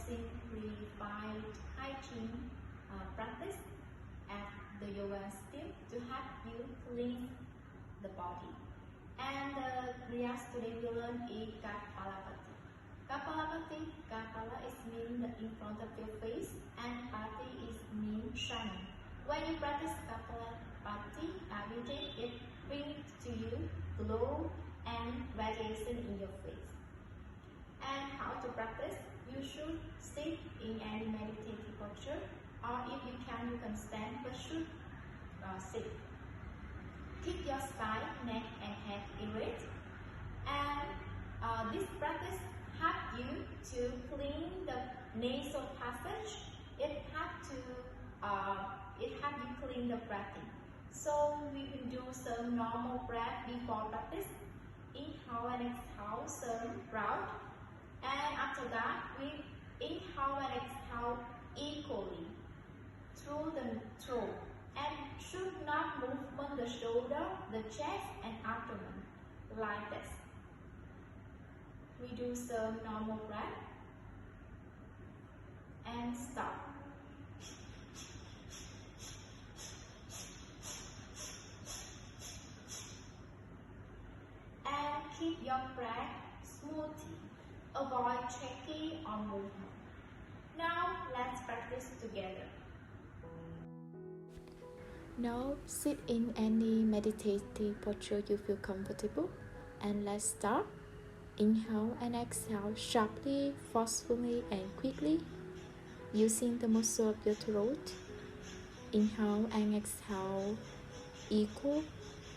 simplified hygiene practice at the yoga studio to help you cleanse the body. And the Kriyas today we learn is Kapalabhati. Kapala is mean in front of your face, and Bhati is mean shining. When you practice Kapalabhati every day, it brings to you glow and radiation in your face. And how to practice? You should sit in any meditative posture, or if you can stand, but should sit. Keep your spine, neck and head erect. And this practice helps you to clean the nasal passage. It helps you clean the breathing. So we will do some normal breath before practice. Inhale and exhale some round. And after that, we inhale and exhale equally through the throat, and should not move the shoulder, the chest and abdomen like this. We do some normal breath and stop. And keep your breath smoothly. Avoid shaking or movement. Now let's practice together. Now sit in any meditative posture you feel comfortable, and let's start. Inhale and exhale sharply, forcefully and quickly using the muscle of your throat. Inhale and exhale equal.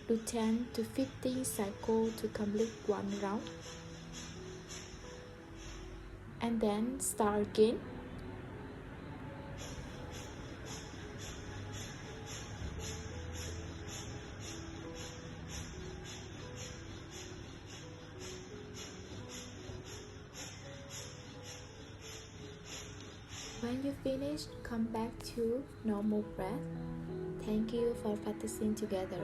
Do 10 to 15 cycles to complete one round. And then start again. When you finish, come back to normal breath. Thank you for practicing together.